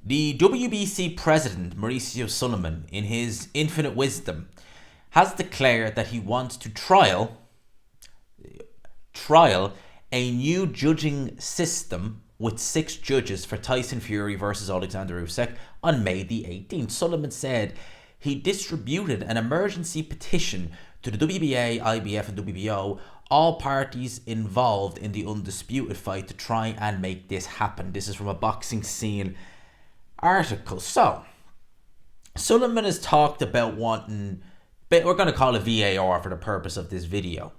The WBC president, Mauricio Sulaiman, in his infinite wisdom, has declared that he wants to trial a new judging system with 6 judges for Tyson Fury versus Alexander Usyk on May the 18th. Sulaiman said he distributed an emergency petition to the WBA, IBF, and WBO, all parties involved in the undisputed fight, to try and make this happen. This is from a Boxing Scene article. So, Sulaiman has talked about wanting, we're going to call it VAR for the purpose of this video.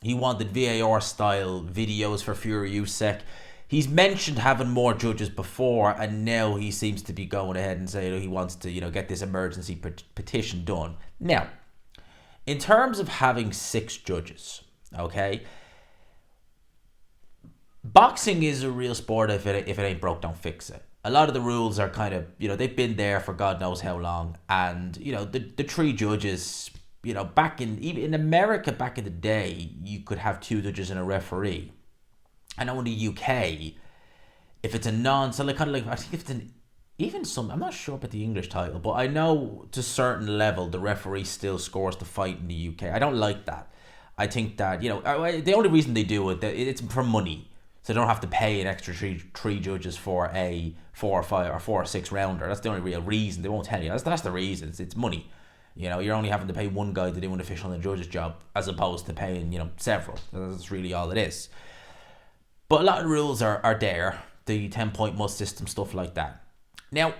He wanted VAR style videos for Fury Usyk. He's mentioned having more judges before, and now he seems to be going ahead and saying he wants to, get this emergency petition done. Now, in terms of having 6 judges, okay, boxing is a real sport. If it ain't broke, don't fix it. A lot of the rules are kind of, they've been there for God knows how long, and the 3 judges. Back in America, back in the day, you could have 2 judges and a referee. I know in the UK, if it's a I think if it's I'm not sure about the English title, but I know to a certain level, the referee still scores the fight in the UK. I don't like that. I think that, the only reason they do it, it's for money. So they don't have to pay an extra three judges for a 4 or 5 or 4 or 6 rounder. That's the only real reason. They won't tell you. That's the reason. It's money. You're only having to pay one guy to do an official and judge's job, as opposed to paying, several. That's really all it is. But a lot of rules are there. The 10-point must system, stuff like that. Now,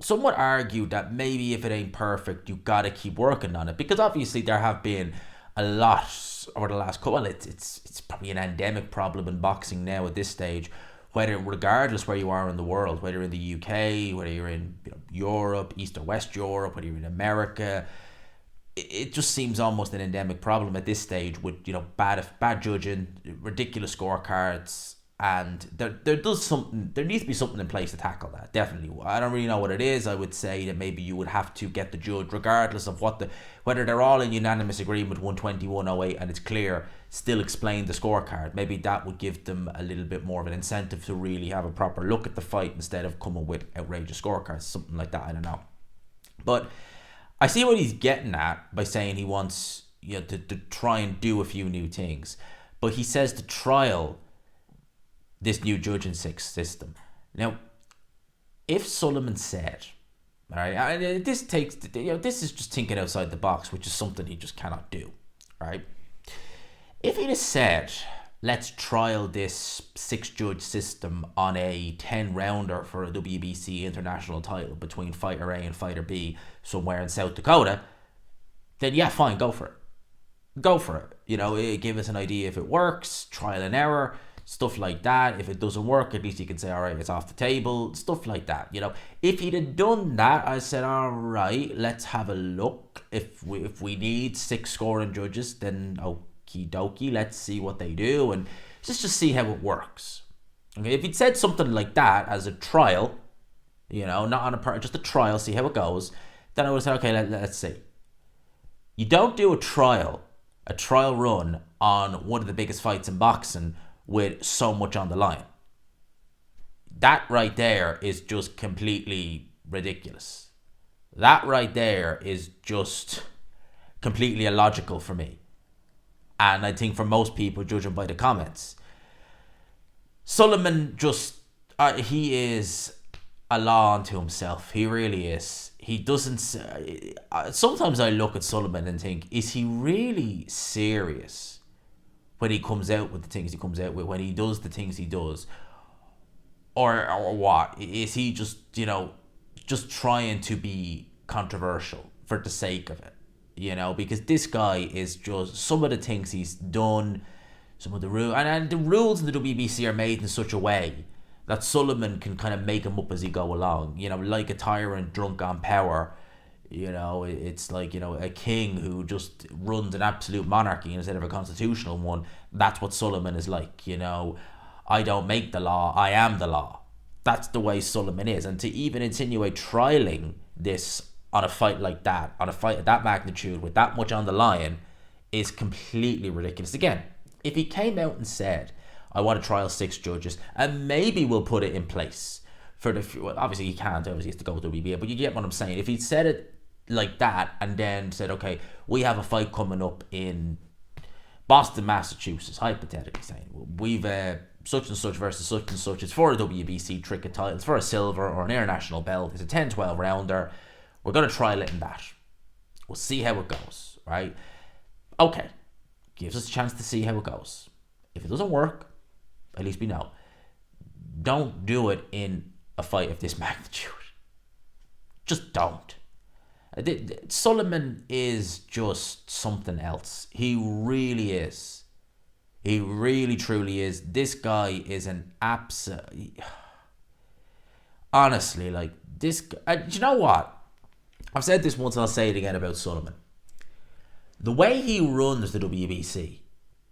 some would argue that maybe if it ain't perfect, you gotta keep working on it, because obviously there have been a lot over the last couple. Well, it's probably an endemic problem in boxing now at this stage. Regardless where you are in the world, whether in the UK, whether you're in Europe, East or West Europe, whether you're in America, it just seems almost an endemic problem at this stage with bad judging, ridiculous scorecards, and there needs to be something in place to tackle that. Definitely, I don't really know what it is. I would say that maybe you would have to get the judge, regardless of whether they're all in unanimous agreement 120, 108, and it's clear, still explain the scorecard. Maybe that would give them a little bit more of an incentive to really have a proper look at the fight instead of coming with outrageous scorecards, something like that. I don't know, but I see what he's getting at by saying he wants to try and do a few new things, but he says to trial this new judging system. Now, if Sulaiman said, all right, and this is just thinking outside the box, which is something he just cannot do, right? If he'd have said, let's trial this 6-judge system on a 10-rounder for a WBC international title between fighter A and fighter B somewhere in South Dakota, then yeah, fine, go for it. Give us an idea if it works, trial and error, stuff like that. If it doesn't work, at least you can say, all right, it's off the table, stuff like that. If he'd have done that, I said, all right, let's have a look. If we need 6 scoring judges, then okie dokie, let's see what they do and just see how it works. Okay, if he'd said something like that as a trial, not on just a trial, see how it goes, then I would have said, okay, let's see. You don't do a trial run on one of the biggest fights in boxing with so much on the line. That right there is just completely ridiculous. That right there is just completely illogical for me. And I think for most people, judging by the comments, Sulaiman he is a law unto himself. He really is. He doesn't. Sometimes I look at Sulaiman and think, is he really serious when he comes out with the things he comes out with, when he does the things he does, or what? Is he just trying to be controversial for the sake of it? Because this guy is just, some of the things he's done, some of the rules, and the rules in the WBC are made in such a way that Sulaiman can kind of make them up as he go along. Like a tyrant drunk on power. It's like, a king who just runs an absolute monarchy instead of a constitutional one. That's what Sulaiman is like. I don't make the law, I am the law. That's the way Sulaiman is. And to even insinuate trialing this on a fight like that, on a fight of that magnitude with that much on the line, is completely ridiculous. Again, if he came out and said, I want to trial 6 judges and maybe we'll put it in place for the well, obviously he can't. Obviously, he has to go to the WBA. But you get what I'm saying. If he'd said it like that and then said, okay, we have a fight coming up in Boston, Massachusetts, hypothetically saying, we've such and such versus such and such. It's for a WBC cricket title. It's for a silver or an international belt. It's a 10-12 rounder. We're going to trial it in that. We'll see how it goes, right? Okay. Gives us a chance to see how it goes. If it doesn't work, at least we know. Don't do it in a fight of this magnitude. Just don't. Sulaiman is just something else. He really is. He really, truly is. This guy is an absolute... Honestly, like, this... do you know what? I've said this once and I'll say it again about Sulaiman. The way he runs the WBC,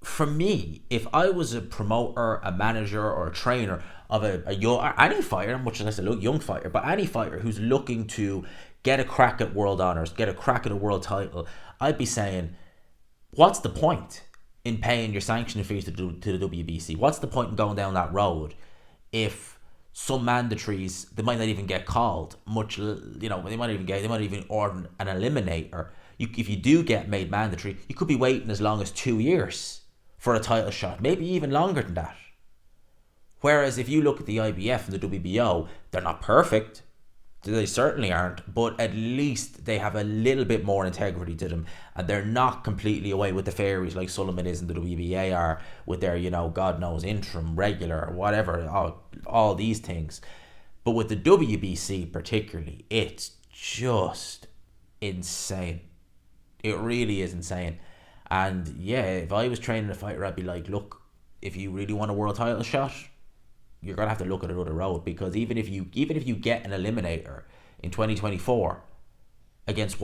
for me, if I was a promoter, a manager, or a trainer of a young... any fighter, much as I said, young fighter, but any fighter who's looking to get a crack at world honours, get a crack at a world title, I'd be saying, what's the point in paying your sanctioning fees to the WBC? What's the point in going down that road if some mandatories, they might not even get called, much, they might even order an eliminator. If you do get made mandatory, you could be waiting as long as 2 years for a title shot, maybe even longer than that. Whereas if you look at the IBF and the WBO, they're not perfect. They certainly aren't, but at least they have a little bit more integrity to them, and they're not completely away with the fairies like Sulaiman is and the WBA are with their, God knows, interim, regular, whatever, all these things. But with the WBC particularly, it's just insane. It really is insane. And yeah, if I was training a fighter, I'd be like, look, if you really want a world title shot, you're gonna have to look at another road, because even if you get an eliminator in 2024 against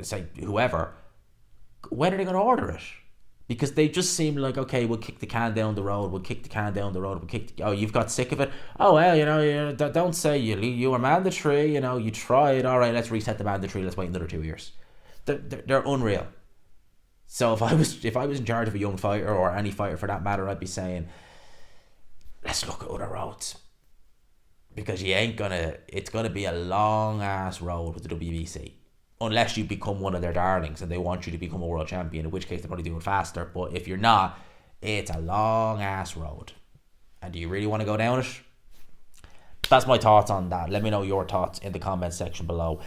say whoever, when are they gonna order it? Because they just seem like, okay, we'll kick the can down the road. Oh, you've got sick of it. Oh well, don't say you were mandatory. You tried. All right, let's reset the mandatory. Let's wait another 2 years. They're unreal. So if I was in charge of a young fighter, or any fighter for that matter, I'd be saying, let's look at other roads, because it's gonna be a long ass road with the WBC, unless you become one of their darlings and they want you to become a world champion, in which case they'll probably do it faster. But if you're not, it's a long ass road. And do you really want to go down it? That's my thoughts on that. Let me know your thoughts in the comment section below.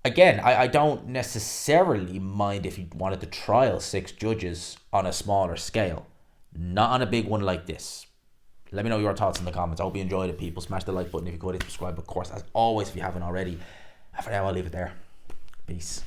Again, I don't necessarily mind if you wanted to trial 6 judges on a smaller scale, not on a big one like this. Let me know your thoughts in the comments. I hope you enjoyed it, people. Smash the like button if you could, hit subscribe, of course, as always, if you haven't already. And for now, I'll leave it there. Peace.